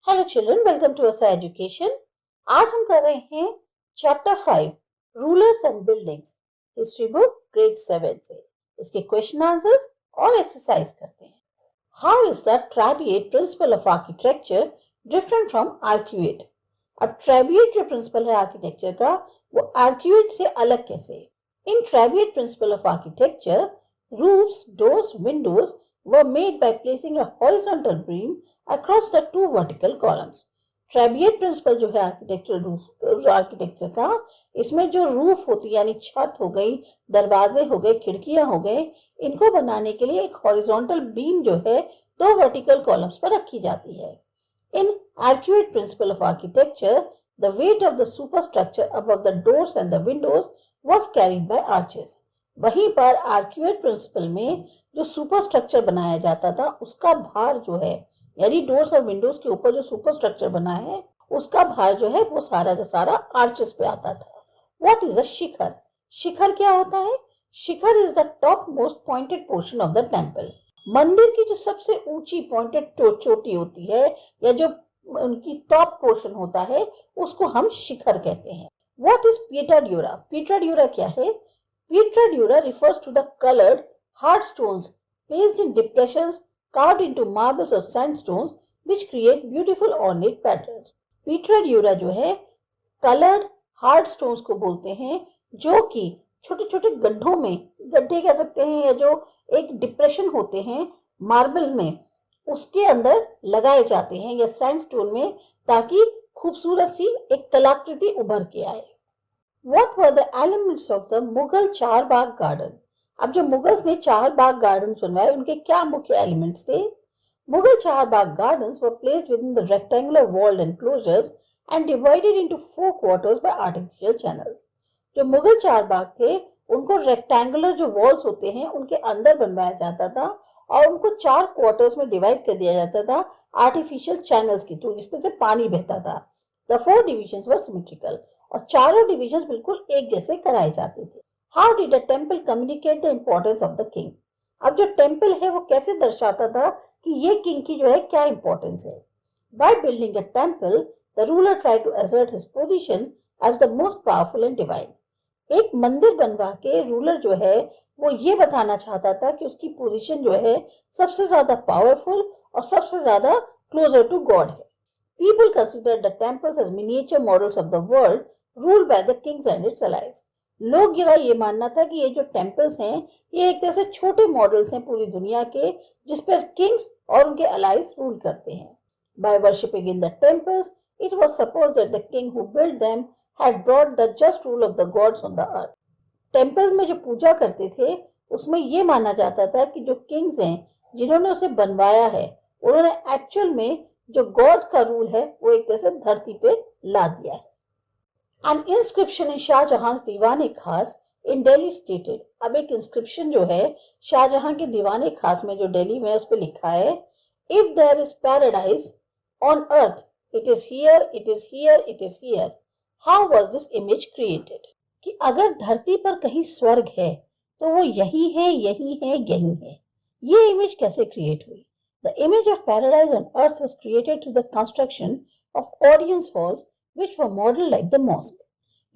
Hello children, welcome to Asa education. आज हम कर रहे हैं chapter 5 rulers and buildings, history book grade 7 से। इसके क्वेश्चन आंसर्स और एक्सरसाइज करते हैं। How is the trabeate principle of architecture different from arcuate? अब ट्रेबिएट जो प्रिंसिपल है आर्किटेक्चर का, वो आर्क्यूएट से अलग कैसे? In trabeate principle of architecture, roofs, doors, windows were made by placing a horizontal beam across the two vertical columns. Trabeate principle जो है आर्किटेक्चर का, इसमें जो रूफ होती है यानी छत हो गई, दरवाजे हो गए, खिड़कियां हो गए, इनको बनाने के लिए एक हॉरिजॉन्टल बीम जो है दो वर्टिकल कॉलम्स पर रखी जाती है। In arcuate principle of architecture, the weight of the superstructure above the doors and the windows was carried by arches. वहीं पर आर्क्यूएट प्रिंसिपल में जो सुपर स्ट्रक्चर बनाया जाता था, उसका भार जो है, यानी डोर्स और विंडोज के ऊपर जो सुपर स्ट्रक्चर बना है, उसका भार जो है वो सारा का सारा आर्चेस पे आता था। व्हाट इज अ शिखर? शिखर क्या होता है? Shikhar is the top most pointed portion of the temple. मंदिर की जो सबसे ऊंची पॉइंटेड चोटी होती है, या जो उनकी टॉप पोर्शन होता है, उसको हम शिखर कहते हैं। What is Peter dura? Peter dura क्या है? Petra dura refers to the colored hard stones placed in depressions carved into marbles or sandstones which create beautiful ornate patterns. Petra dura जो है colored hard stones को बोलते हैं, जो कि छोटे छोटे गड्ढों में, गड्ढे कह सकते हैं, या जो एक डिप्रेशन होते हैं मार्बल में, उसके अंदर लगाए जाते हैं या सैंडस्टोन में, ताकि खूबसूरत सी एक कलाकृति उभर के आए। What were the elements of the Mughal चार बाग गार्डन? अब जो मुगल्स ने चार बाग गार्डन बनवाए, उनके क्या मुख्य एलिमेंट्स थे? मुगल चार बाग gardens were placed within the rectangular walled enclosures and divided into 4 quarters by artificial channels. जो मुगल चार बाग थे, उनको रेक्टेंगुलर जो वॉल्स होते हैं उनके अंदर बनवाया जाता था और उनको 4 क्वार्टर्स में डिवाइड कर दिया जाता था आर्टिफिशियल चैनल्स के थ्रू, जिसमें से पानी बहता था। The 4 divisions were symmetrical, और चारों डिविजन बिल्कुल एक जैसे कराए जाते थे। How did a temple communicate the importance of the king? अब जो टेम्पल है वो कैसे दर्शाता था कि ये किंग की जो है क्या इंपॉर्टेंस है? By building a temple, the ruler try to assert his position as the most powerful and divine. एक मंदिर बनवा के रूलर जो है वो ये बताना चाहता था कि उसकी पोजीशन जो है सबसे ज्यादा पावरफुल और सबसे ज्यादा क्लोजर टू गॉड है। People considered the temples as miniature models of the world ruled by the kings and its allies. लोग ये मानना था कि ये जो टेम्पल्स हैं, ये एक तरह से छोटे मॉडल्स हैं पूरी दुनिया के, जिस पर किंग्स और उनके अलाइज रूल करते हैं। By worshipping in the temples, it was supposed that the king who built them had brought the just rule of the gods on the earth. Temples में जो पूजा करते थे, उसमें ये माना जाता था कि जो किंग्स हैं, जिन्होंने उसे बनवाया है, उन्होंने एक्चुअल में जो गॉड का रूल है वो एक तरह से धरती पे ला दिया है। An inscription in शाहजहां दीवाने खास in Delhi stated, अब एक इंस्क्रिप्शन जो है शाहजहां के दीवाने खास में जो दिल्ली में, उस पर लिखा है, If there is paradise on earth, it is here, it is here, it is here. How was this image created? कि अगर धरती पर कहीं स्वर्ग है तो वो यही है, यही है, यही है। ये इमेज कैसे क्रिएट हुई? The image of paradise on earth was created through the construction of audience halls which were modeled like the mosque.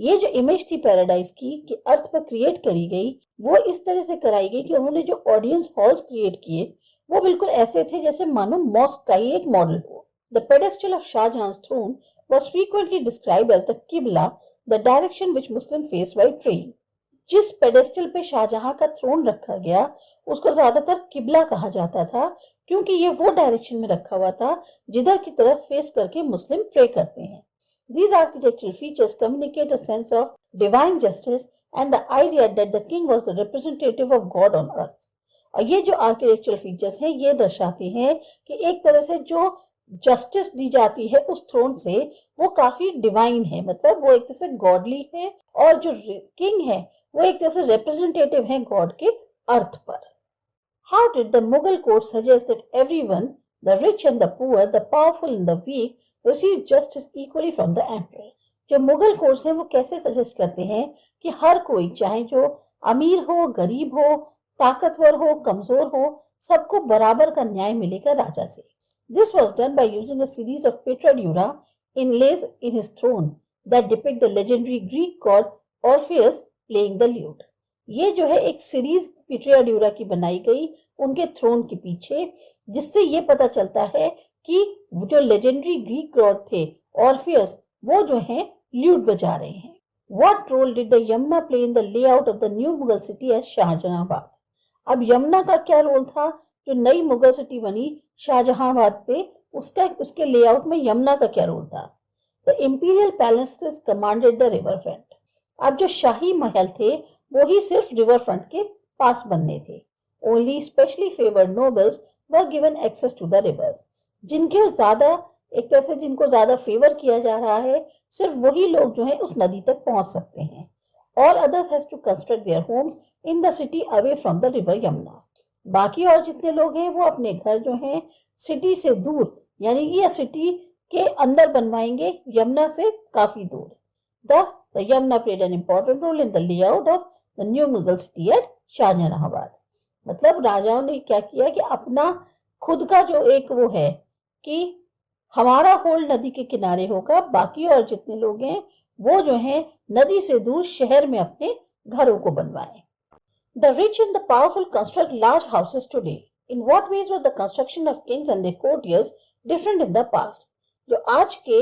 ये जो इमेज थी पैराडाइज की कि अर्थ पर क्रिएट करी गई, वो इस तरह से कराई गई कि उन्होंने जो ऑडियंस हॉल्स क्रिएट किए वो बिल्कुल ऐसे थे जैसे मानो मॉस्क का ही एक मॉडल हो। The pedestal of Shahjahan's throne was frequently described as the Qibla, the direction which Muslims face while praying. जिस पेडेस्टल पे शाहजहां का थ्रोन रखा गया, उसको ज्यादातर किबला कहा जाता था, क्योंकि ये वो डायरेक्शन में रखा हुआ था जिधर की तरफ फेस करके मुस्लिम प्रे करते हैं। These architectural features communicate a sense of divine justice and the idea that the king was the representative of God on earth. और ये जो आर्किटेक्चरल फीचर्स हैं, ये दर्शाते हैं कि एक तरह से जो जस्टिस दी जाती है उस थ्रोन से, वो काफी डिवाइन है, मतलब वो एक तरह से गॉडली है, और जो किंग है वो एक तरह से रिप्रेजेंटेटिव है गॉड के अर्थ पर। How did the Mughal court suggest that everyone, the rich and the poor, the powerful and the weak, receive justice equally from the emperor? जो मुगल कोर्ट्स हैं वो कैसे सजेस्ट करते हैं कि हर कोई, चाहे जो अमीर हो, गरीब हो, ताकतवर हो, कमजोर हो, सबको बराबर का न्याय मिलेगा राजा से। This was done by using a series of petrodura inlays in his throne that depict the legendary Greek god Orpheus playing the lute. ये जो है एक सीरीज पेट्रियाड्यूरा की बनाई गई उनके थ्रोन के पीछे, जिससे ये पता चलता है कि जो लेजेंडरी ग्रीक गॉड थे ऑर्फियस, वो जो है ल्यूट बजा रहे हैं. What role did the Yamuna play in the layout of the new Mughal city at Shahjahanabad? अब यमुना का क्या रोल था जो नई मुगल सिटी बनी शाहजहांबाद पे, उसके लेआउट में यमुना का क्या रोल था? The imperial palaces commanded the river front. अब जो शाही महल थे वो ही सिर्फ रिवर फ्रंट के पास बनने थे. Only specially favored nobles were given access to the rivers. जिनको ज्यादा फेवर किया जा रहा है, सिर्फ वही लोग जो है उस नदी तक पहुंच सकते हैं. All others has to construct their homes in the city away from the river Yamuna. बाकी और जितने लोग हैं वो अपने घर जो हैं सिटी से दूर, यानी कि सिटी के अंदर बनवाएंगे, यमुना से काफी दूर. Thus, the Yamuna played an important role in the layout of the new Mughal city at Shahjahanabad. मतलब राजाओं ने क्या किया कि अपना खुद का जो एक वो है कि हमारा होल्ड नदी के किनारे होगा, बाकी और जितने लोग हैं वो जो हैं नदी से दूर शहर में अपने घरों को बनवाएं. The rich and the powerful construct large houses today. In what ways was the construction of kings and their courtiers different in the past? जो आज के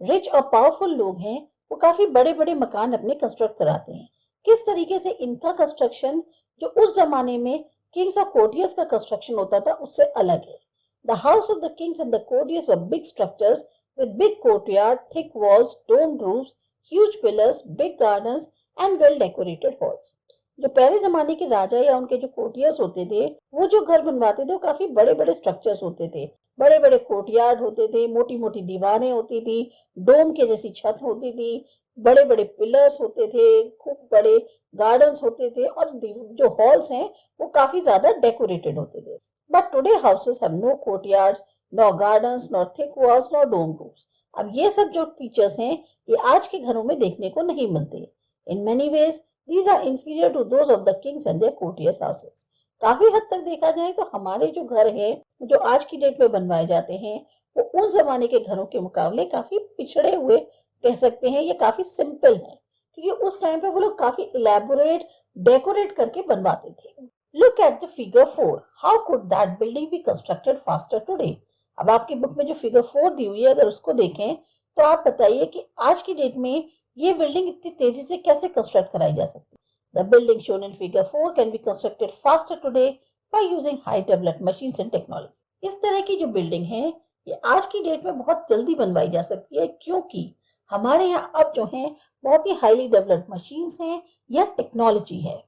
रिच और पावरफुल लोग हैं वो काफी बड़े बड़े मकान अपने कंस्ट्रक्ट कराते हैं. किस तरीके से इनका कंस्ट्रक्शन जो उस जमाने में किंग्स और कोर्टियर्स का कंस्ट्रक्शन होता था उससे अलग है. The house of the kings and the courtiers were big structures with big courtyard, thick walls, domed roofs, huge pillars, big gardens and well decorated halls. जो पहले जमाने के राजा या उनके जो कोर्टियर्स होते थे वो जो घर बनवाते थे वो काफी बड़े बड़े स्ट्रक्चर्स होते थे, बड़े बड़े कोर्टयार्ड होते थे, मोटी मोटी दीवारें होती थी, डोम के जैसी छत होती थी, बड़े बड़े पिलर्स होते थे, खूब बड़े गार्डन्स होते थे और जो हॉल्स हैं वो काफी ज्यादा डेकोरेटेड होते थे. But today houses have no courtyards, no gardens, no thick walls, no dome roofs. अब ये सब जो फीचर्स हैं ये आज के घरों में देखने को नहीं मिलते. In many ways these are inferior to those of the kings and their courtiers houses. काफी हद तक देखा जाए तो हमारे जो घर हैं जो आज की डेट में बनवाए जाते हैं वो उन जमाने के घरों के मुकाबले काफी पिछड़े हुए कह सकते हैं, ये काफी सिंपल है क्योंकि उस टाइम पे वो लोग काफी इलेबोरेट डेकोरेट करके बनवाते थे. Look at the figure 4. How could that building be constructed faster today? अब आपकी बुक में जो फिगर 4 दी हुई है अगर उसको देखें तो आप बताइए कि आज की डेट में ये बिल्डिंग इतनी तेजी से कैसे कंस्ट्रक्ट कराई जा सकती है. The building shown in figure 4 can be constructed faster today by using high developed machines and technology. इस तरह की जो बिल्डिंग है ये आज की डेट में बहुत जल्दी बनवाई जा सकती है क्योंकि हमारे यहाँ अब जो है बहुत ही हाईली डेवलप्ड मशीन्स हैं या टेक्नोलॉजी है.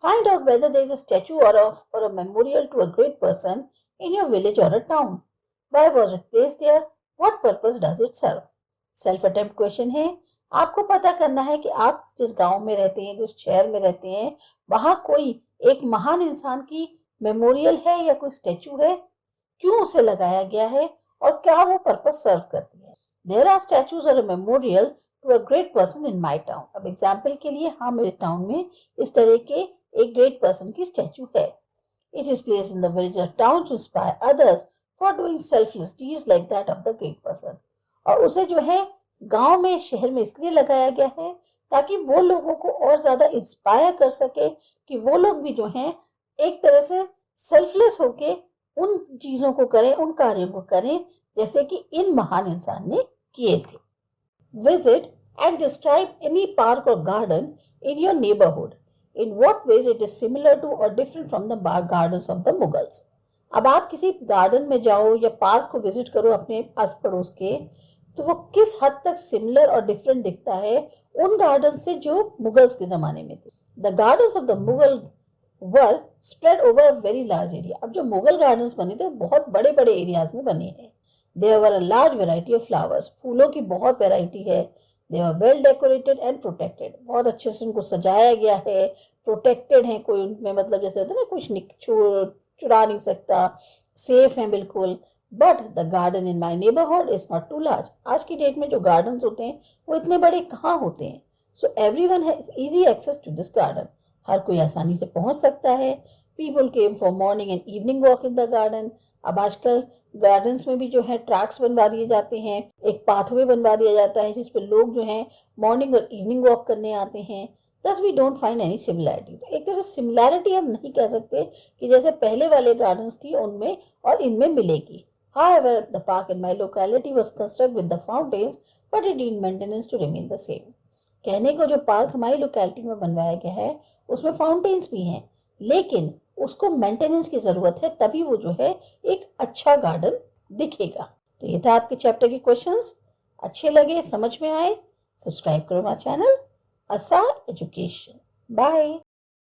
Find out whether there is a statue or a memorial to a great person in your village or a town. Why was it placed there? What purpose does it serve? Self attempt question है. आपको पता करना है कि आप जिस गांव में रहते हैं, जिस शहर में रहते हैं, वहां कोई एक महान इंसान की मेमोरियल है या कोई स्टैचू है, क्यों उसे लगाया गया है और क्या वो पर्पस सर्व करती है. देयर आर स्टैचूज और memorial to a great person in my town. अब एग्जांपल के लिए हाँ मेरे टाउन में इस तरह के एक ग्रेट पर्सन की स्टैचू है. It is placed in the village और town to inspire others for doing selfless deeds like that of the great person. और उसे जो है गांव में शहर में इसलिए लगाया गया है ताकि वो लोगों को और ज्यादा इंस्पायर कर सके कि वो लोग भी जो हैं एक तरह से सेल्फलेस होके उन चीजों को करें, उन कार्यों को करें जैसे कि इन महान इंसान ने किए थे. Visit and describe any park और garden in your neighbourhood. In what ways it is similar to और different from the gardens of the Mughals. अब आप किसी गार्डन में जाओ या पार्क को विजिट करो अपने आस पड़ोस के, तो वो किस हद तक सिमिलर और डिफरेंट दिखता है उन गार्डन से जो मुगल्स के जमाने में थे. The gardens of the Mughal were spread over a very large area. अब जो मुगल गार्डन्स बने थे बहुत बड़े बड़े एरियाज में बने हैं. There were a large variety of flowers. फूलों की बहुत वैरायटी है. They are well decorated and protected. बहुत अच्छे से उनको सजाया गया है, प्रोटेक्टेड है. कोई उनमें मतलब जैसे होता है ना कुछ चुरा नहीं सकता, सेफ है बिल्कुल. But the garden in my neighbourhood is not too large. आज की डेट में जो गार्डन होते हैं वो इतने बड़े कहाँ होते हैं. So everyone has easy access to this garden. हर कोई आसानी से पहुंच सकता है. People came for morning and evening walk in the garden. अब आजकल गार्डन्स में भी जो है ट्रैक्स बनवा दिए जाते हैं, एक पाथवे बनवा दिया जाता है जिसपे लोग जो है मॉर्निंग और इवनिंग वॉक करने आते हैं। Thus we don't find any similarity. तो एक तरह से सिमिलैरिटी हम नहीं कह सकते कि जैसे पहले वाले गार्डन्स थी उनमें और इनमें मिलेगी। However, the park in my locality was constructed with the fountains, but it needed maintenance to remain the same. कहने को जो पार्क हमारी लोकेलिटी में बनवाया गया है उसमें फाउंटेन्स भी हैं, लेकिन उसको मेंटेनेंस की जरूरत है, तभी वो जो है एक अच्छा गार्डन दिखेगा। तो ये था आपके चैप्टर के क्वेश्चंस। अच्छे लगे, समझ में आए, सब्सक्राइब करो हमारा चैनल ASA एजुकेशन। बाय।